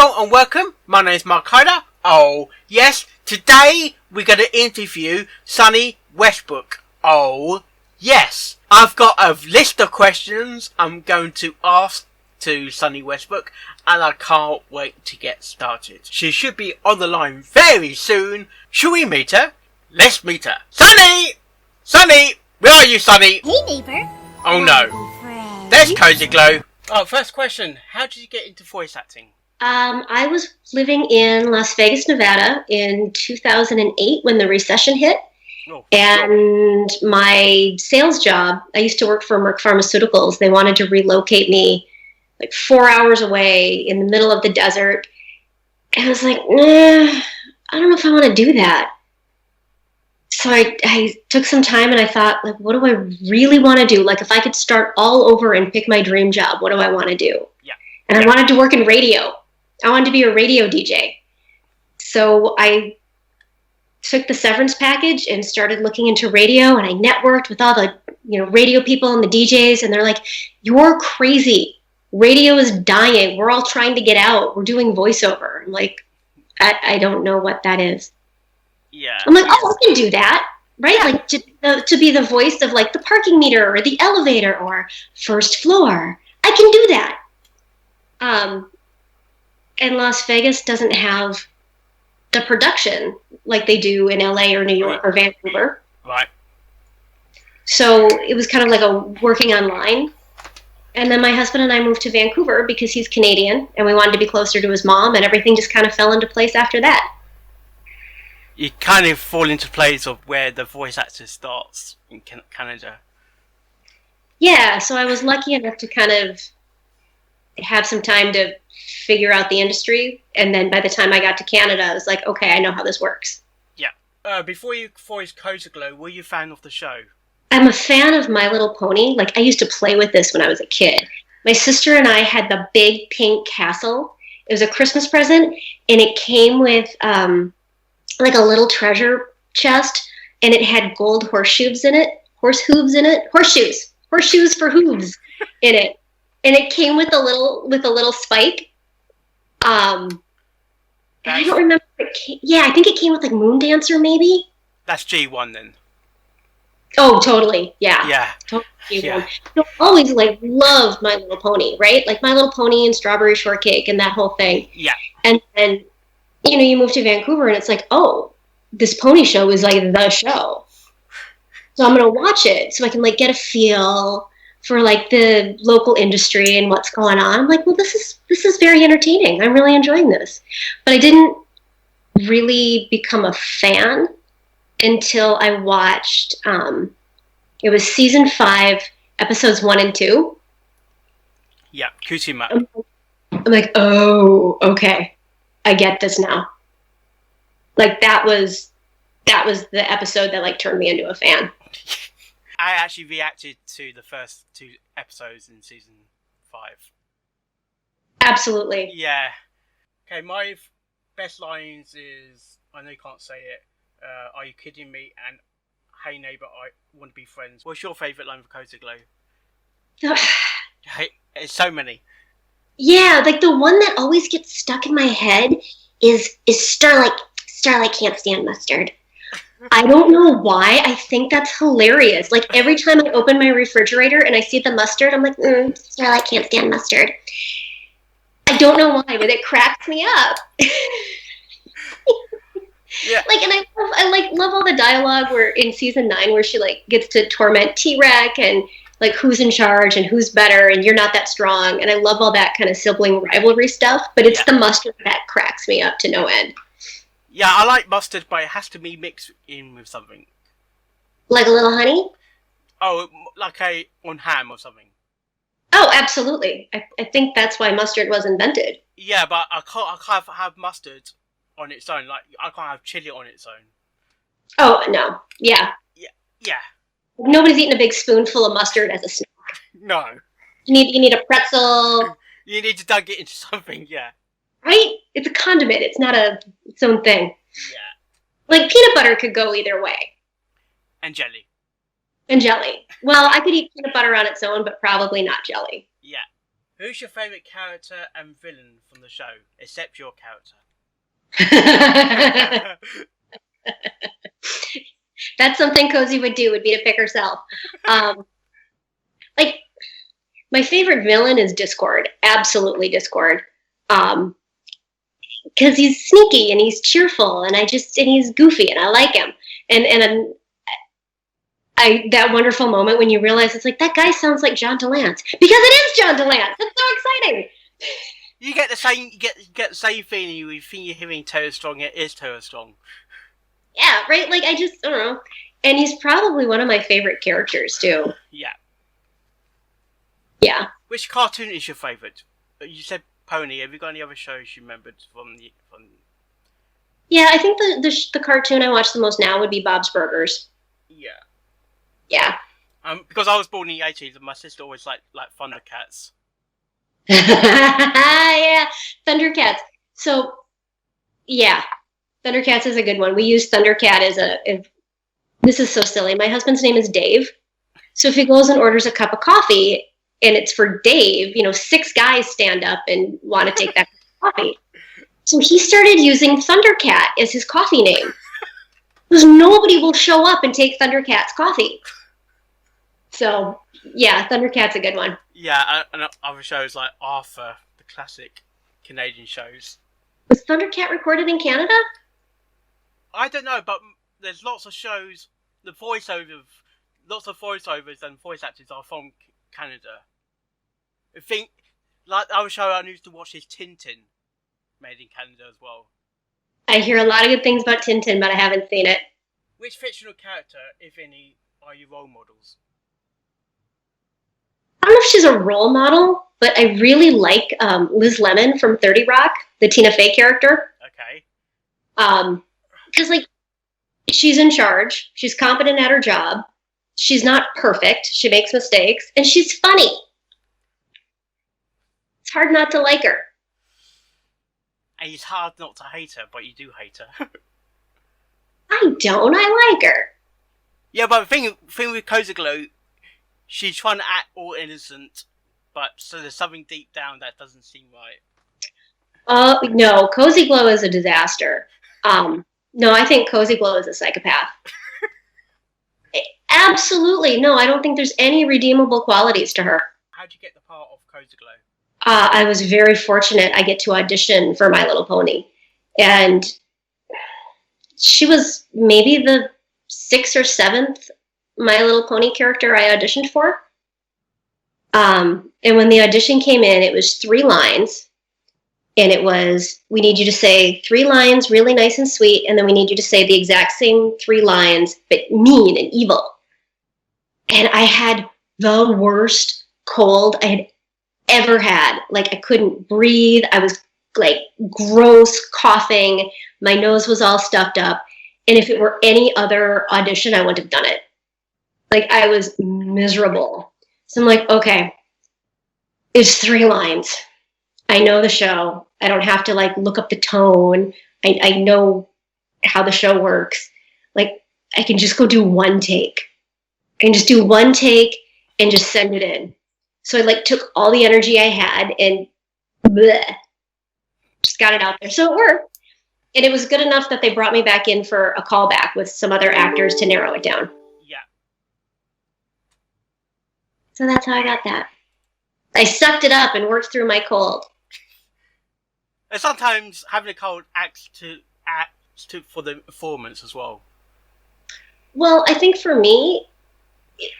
Hello and welcome. My name is Mark Hyder. Oh, yes. Today we're going to interview Sunni Westbrook. Oh, yes. I've got a list of questions I'm going to ask to Sunni Westbrook, and I can't wait to get started. She should be on the line very soon. Shall we meet her? Let's meet her. Sunni! Sunni! Where are you, Sunni? Hey, neighbor. Oh no. There's Cozy Glow. Oh, first question. How did you get into voice acting? I was living in Las Vegas, Nevada in 2008 when the recession hit. Oh, and my sales job, I used to work for Merck Pharmaceuticals. They wanted to relocate me like 4 hours away in the middle of the desert. And I was like, nah, I don't know if I want to do that. So I took some time and I thought, like, what do I really want to do? Like, if I could start all over and pick my dream job, what do I want to do? Yeah. And I wanted to work in radio. I wanted to be a radio DJ. So I took the severance package and started looking into radio, and I networked with all the, radio people and the DJs, and they're like, "You're crazy. Radio is dying. We're all trying to get out. We're doing voiceover." I'm like, I don't know what that is. Yeah. I'm like, oh, I can do that, right? Like to be the voice of like the parking meter or the elevator or first floor. I can do that. And Las Vegas doesn't have the production like they do in LA or New York or Vancouver. Right. So it was kind of like a working online. And then my husband and I moved to Vancouver because he's Canadian and we wanted to be closer to his mom, and everything just kind of fell into place after that. You kind of fall into place of where the voice actor starts in Canada. Yeah, so I was lucky enough to kind of have some time to figure out the industry, and then by the time I got to Canada, I was like, okay, I know how this works. Yeah. Before you voiced Cozy Glow, were you a fan of the show? I'm a fan of My Little Pony. Like, I used to play with this when I was a kid. My sister and I had the big pink castle. It was a Christmas present, and it came with like a little treasure chest, and it had gold horseshoes in it horseshoes for hooves in it, and it came with a little spike. I don't remember. I think it came with like Moon Dancer, maybe. That's G1 then. Oh, totally. Yeah. Yeah. Totally G1. Yeah. So I always loved My Little Pony, right? Like My Little Pony and Strawberry Shortcake and that whole thing. Yeah. And then, you move to Vancouver and it's like, oh, this pony show is like the show. So I'm going to watch it so I can like get a feel for like the local industry and what's going on. I'm like, well, this is very entertaining. I'm really enjoying this. But I didn't really become a fan until I watched, it was season 5, episodes 1 and 2. Yeah, Kusima. I'm like, oh, okay. I get this now. Like that was the episode that like turned me into a fan. I actually reacted to the first 2 episodes in season 5. Absolutely. Yeah. Okay, my best lines is, I know you can't say it, are you kidding me? And hey neighbour, I want to be friends. What's your favourite line for Cozy Glow? Hey, it's so many. Yeah, like the one that always gets stuck in my head is Starlight can't stand mustard. I don't know why. I think that's hilarious. Like every time I open my refrigerator and I see the mustard, I'm like, Starlight can't stand mustard. I don't know why, but it cracks me up. Yeah. Like, and I love all the dialogue where in season 9 where she like gets to torment T-Rex and like who's in charge and who's better and you're not that strong. And I love all that kind of sibling rivalry stuff, but it's the mustard that cracks me up to no end. Yeah, I like mustard, but it has to be mixed in with something. Like a little honey? Oh, like on ham or something. Oh, absolutely. I think that's why mustard was invented. Yeah, but I can't have mustard on its own. Like, I can't have chili on its own. Oh, no. Yeah. Yeah. Nobody's eating a big spoonful of mustard as a snack. No. You need a pretzel. You need to dunk it into something, yeah. Right? It's a condiment. It's not its own thing. Yeah. Like peanut butter could go either way. And jelly. And jelly. Well, I could eat peanut butter on its own, but probably not jelly. Yeah. Who's your favourite character and villain from the show, except your character? That's something Cozy would do, would be to pick herself. Like, my favorite villain is Discord. Absolutely Discord. Because he's sneaky and he's cheerful and he's goofy and I like him. And that wonderful moment when you realize it's like, that guy sounds like John DeLance. Because it is John DeLance! It's so exciting! You get the same feeling you think you're hearing Tara Strong, it is Tara Strong. Yeah, right? Like, I don't know. And he's probably one of my favorite characters, too. Yeah. Yeah. Which cartoon is your favourite? You said Pony. Have you got any other shows you remembered from? Yeah, I think the cartoon I watch the most now would be Bob's Burgers. Yeah. Yeah. Because I was born in the 80s and my sister always liked Thundercats. Yeah, Thundercats. So, yeah, Thundercats is a good one. We use Thundercat as this is so silly. My husband's name is Dave. So if he goes and orders a cup of coffee and it's for Dave, 6 guys stand up and want to take that coffee. So he started using Thundercat as his coffee name. Because nobody will show up and take Thundercat's coffee. So, yeah, Thundercat's a good one. Yeah, and other shows like Arthur, the classic Canadian shows. Was Thundercat recorded in Canada? I don't know, but there's lots of shows, lots of voiceovers and voice actors are from Canada. I think, like the other show I used to watch is Tintin, made in Canada as well. I hear a lot of good things about Tintin, but I haven't seen it. Which fictional character, if any, are your role models? I don't know if she's a role model, but I really like Liz Lemon from 30 Rock, the Tina Fey character. Okay. Because, like, she's in charge. She's competent at her job. She's not perfect. She makes mistakes. And she's funny. It's hard not to like her. And it's hard not to hate her, but you do hate her. I don't. I like her. Yeah, but the thing with Cozy Glow, she's trying to act all innocent, but so there's something deep down that doesn't seem right. No. Cozy Glow is a disaster. No, I think Cozy Glow is a psychopath. Absolutely. No, I don't think there's any redeemable qualities to her. How'd you get the part of Cozy Glow? I was very fortunate. I get to audition for My Little Pony. And she was maybe the 6th or 7th My Little Pony character I auditioned for. And when the audition came in, it was 3 lines. And it was, we need you to say 3 lines really nice and sweet, and then we need you to say the exact same 3 lines, but mean and evil. And I had the worst cold I had ever had. Like, I couldn't breathe. I was, like, gross, coughing. My nose was all stuffed up. And if it were any other audition, I wouldn't have done it. Like, I was miserable. So I'm like, okay, it's 3 lines. I know the show. I don't have to, like, look up the tone. I know how the show works. Like, I can just go do 1 take. I can just do 1 take and just send it in. So I, like, took all the energy I had and just got it out there. So it worked. And it was good enough that they brought me back in for a callback with some other actors to narrow it down. Yeah. So that's how I got that. I sucked it up and worked through my cold. And sometimes having a cold acts for the performance as well. Well, I think for me,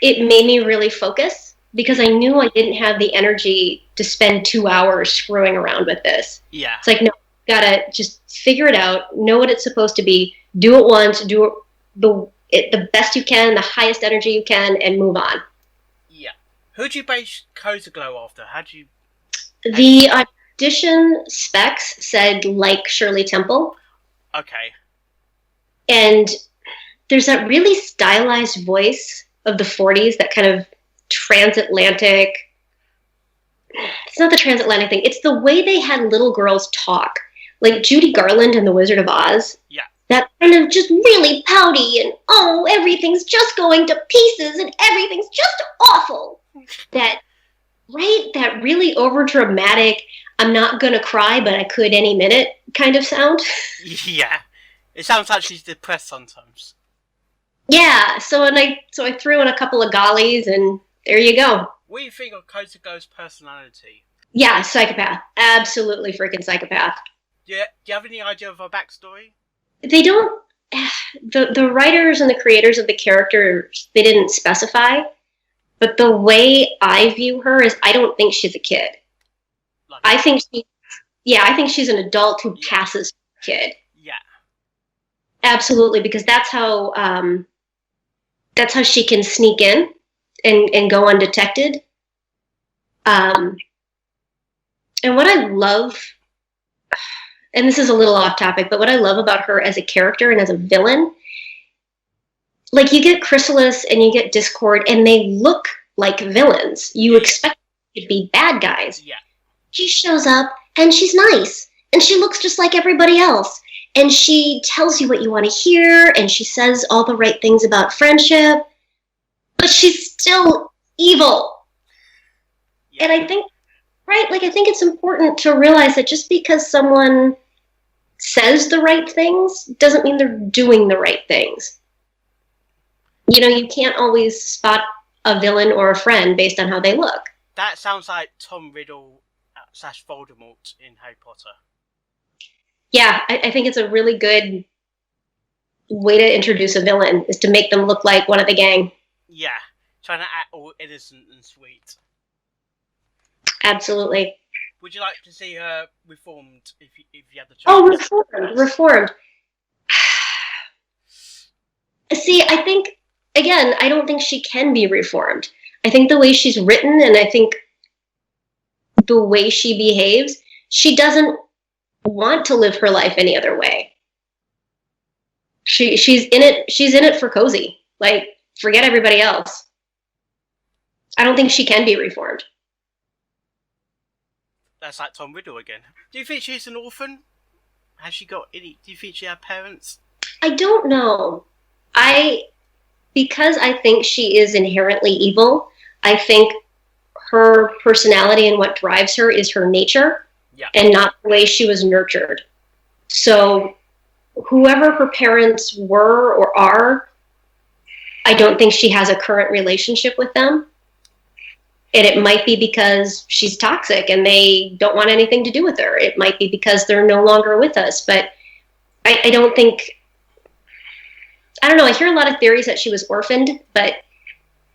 it made me really focus because I knew I didn't have the energy to spend 2 hours screwing around with this. Yeah. It's like, no, you gotta just figure it out, know what it's supposed to be, do it once, do it the best you can, the highest energy you can, and move on. Yeah. Who'd you base Cozy Glow after? The audition specs said, like Shirley Temple. Okay. And there's that really stylized voice of the 40s, that kind of transatlantic. It's not the transatlantic thing. It's the way they had little girls talk. Like Judy Garland in The Wizard of Oz. Yeah. That kind of just really pouty and, oh, everything's just going to pieces and everything's just awful. That right? That really over dramatic, I'm not gonna cry, but I could any minute kind of sound. Yeah. It sounds like she's depressed sometimes. Yeah, so I threw in a couple of gollies and there you go. What do you think of Kotago's personality? Yeah, psychopath. Absolutely freaking psychopath. Do you have any idea of her backstory? They don't the writers and the creators of the characters, they didn't specify, but the way I view her is I don't think she's a kid. Like, I think I think she's an adult who yeah. passes for a kid. Yeah. Absolutely, because that's how she can sneak in and go undetected. And what I love, and this is a little off topic, but what I love about her as a character and as a villain, like you get Chrysalis and you get Discord, and they look like villains. You expect them to be bad guys. Yeah. She shows up and she's nice, and she looks just like everybody else. And she tells you what you want to hear, and she says all the right things about friendship, but she's still evil. Yeah. And I think, right, like I think it's important to realize that just because someone says the right things doesn't mean they're doing the right things. You know, you can't always spot a villain or a friend based on how they look. That sounds like Tom Riddle / Voldemort in Harry Potter. Yeah, I think it's a really good way to introduce a villain is to make them look like one of the gang. Yeah, trying to act all innocent and sweet. Absolutely. Would you like to see her reformed if you had the chance? Oh, reformed. See, I think, again, I don't think she can be reformed. I think the way she's written and I think the way she behaves, she doesn't want to live her life any other way. She's in it for cozy. Like, forget everybody else. I don't think she can be reformed. That's like Tom Riddle again. Do you think she's an orphan? Has she got any? Do you think she had parents? I don't know. Because I think she is inherently evil, I think her personality and what drives her is her nature, and not the way she was nurtured. So whoever her parents were or are, I don't think she has a current relationship with them. And it might be because she's toxic and they don't want anything to do with her. It might be because they're no longer with us. But I don't think... I don't know. I hear a lot of theories that she was orphaned, but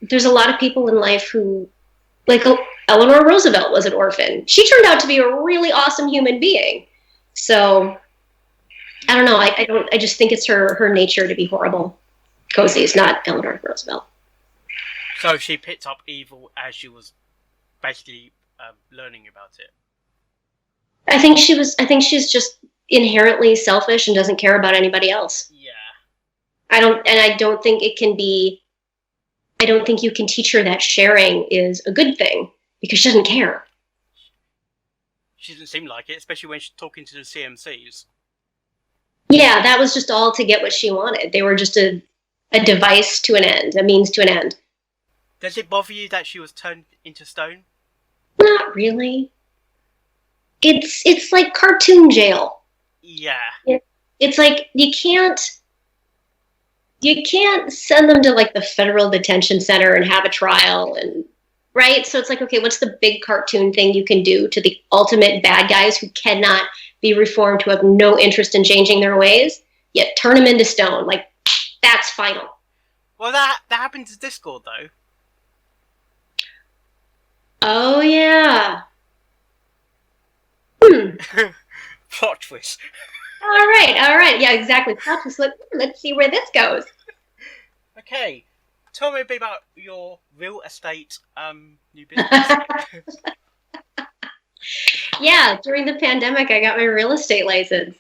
there's a lot of people in life who... Like Eleanor Roosevelt was an orphan. She turned out to be a really awesome human being. So, I don't know. I just think it's her nature to be horrible. Cozy is not Eleanor Roosevelt. So she picked up evil as she was basically learning about it. I think she's just inherently selfish and doesn't care about anybody else. Yeah. I don't think it can be. I don't think you can teach her that sharing is a good thing because she doesn't care. She doesn't seem like it, especially when she's talking to the CMCs. Yeah, that was just all to get what she wanted. They were just a device to an end, a means to an end. Does it bother you that she was turned into stone? Not really. It's like cartoon jail. Yeah. It's like you can't send them to like the federal detention center and have a trial and right? So it's like, okay, what's the big cartoon thing you can do to the ultimate bad guys who cannot be reformed, who have no interest in changing their ways? Yet turn them into stone. Like, that's final. Well, that happened to Discord, though. Oh, yeah. Plot twist. All right. Yeah, exactly. Plot twist. Let's see where this goes. Okay. Tell me a bit about your real estate new business. Yeah, during the pandemic, I got my real estate license.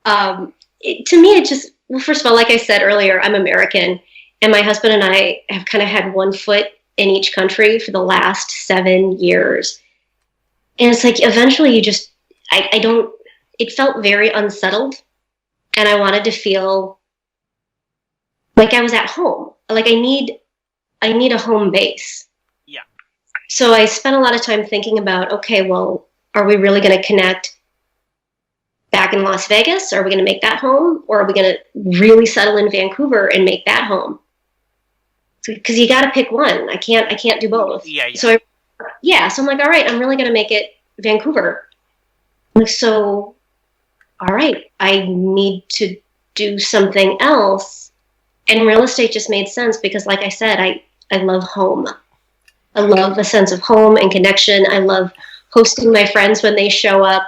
To me, it just, well, first of all, like I said earlier, I'm American, and my husband and I have kind of had one foot in each country for the last 7 years. And it's like, eventually you just, it felt very unsettled, and I wanted to feel like I was at home. Like I need a home base. Yeah. So I spent a lot of time thinking about, okay, well, are we really going to connect back in Las Vegas? Are we going to make that home? Or are we going to really settle in Vancouver and make that home? Because you got to pick one. I can't do both. Yeah. So so I'm like, all right, I'm really going to make it Vancouver. So, all right, I need to do something else. And real estate just made sense because, like I said, I love home. I love a sense of home and connection. I love hosting my friends when they show up.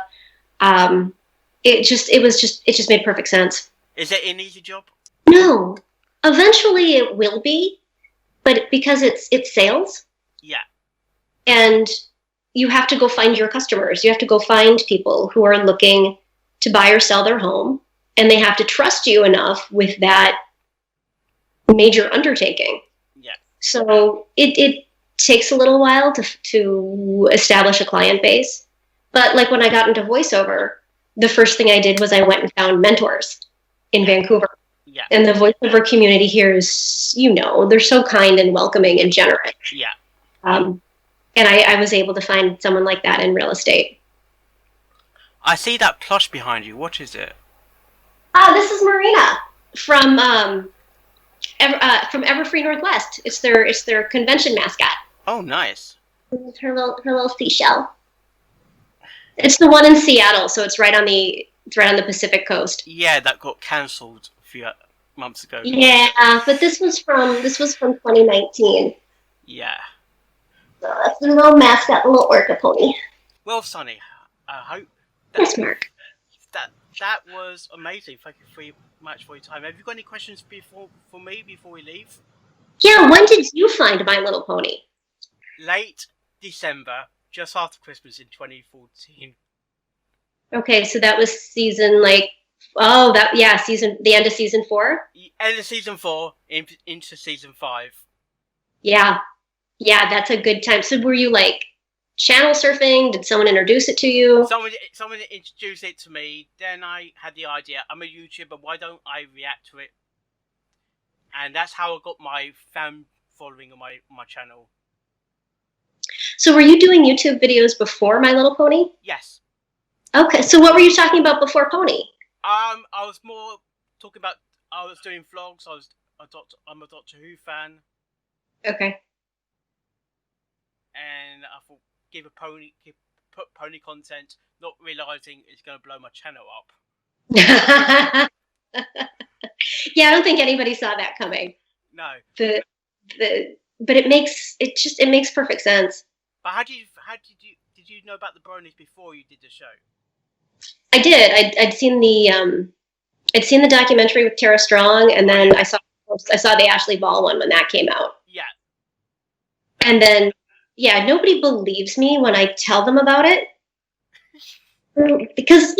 It just made perfect sense. Is it an easy job? No, eventually it will be, but because it's sales. Yeah. And you have to go find your customers. You have to go find people who are looking to buy or sell their home, and they have to trust you enough with that major undertaking. Yeah. So it takes a little while to establish a client base. But like when I got into voiceover, the first thing I did was I went and found mentors in Vancouver. Yeah. And the voiceover community here is, they're so kind and welcoming and generous. Yeah. And I was able to find someone like that in real estate. I see that plush behind you. What is it? This is Marina from Everfree Northwest. It's their convention mascot. Oh, nice. Her little seashell. It's the one in Seattle, so it's right on the Pacific coast. Yeah, that got cancelled a few months ago. Yeah, but this was from 2019. Yeah. So that's the little mascot, the little orca pony. Well, Sunny, I hope Yes, Mark. That was amazing. Thank you very much for your time. Have you got any questions for me before we leave? Yeah, when did you find My Little Pony? Late December, just after Christmas in 2014. Okay, so that was season the end of season 4? End of season 4 into season 5. Yeah, that's a good time. So were you like channel surfing? Did someone introduce it to you? Someone introduced it to me. Then I had the idea. I'm a YouTuber. Why don't I react to it? And that's how I got my fan following on my channel. So were you doing YouTube videos before My Little Pony? Yes. Okay, so what were you talking about before Pony? I was more talking about. I was doing vlogs. I'm a Doctor Who fan. Okay. And I thought put pony content, not realizing it's going to blow my channel up. Yeah, I don't think anybody saw that coming. No. But it makes perfect sense. But did you know about the bronies before you did the show? I did. I'd seen the documentary with Tara Strong, and then I saw the Ashley Ball one when that came out. Yeah. And then nobody believes me when I tell them about it. Because,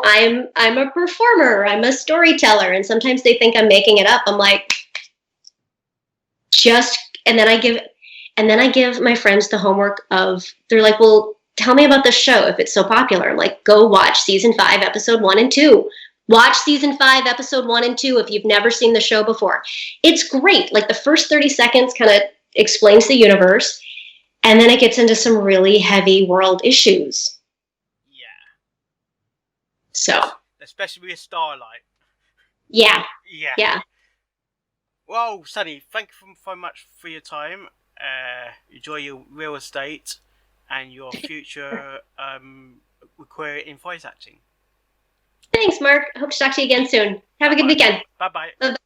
I'm a performer, I'm a storyteller, and sometimes they think I'm making it up. I'm like, and then I give my friends the homework of, they're like, well, tell me about the show if it's so popular. I'm like, go watch season 5, episode 1 and 2. Watch season 5, episode 1 and 2 if you've never seen the show before. It's great. Like the first 30 seconds kind of explains the universe, and then it gets into some really heavy world issues. Yeah. So. Especially with Starlight. Yeah. Yeah. Yeah. Well, Sunny, thank you so much for your time. Enjoy your real estate and your future career in voice acting. Thanks, Mark. I hope to talk to you again soon. Have a good weekend. Bye-bye. Bye-bye.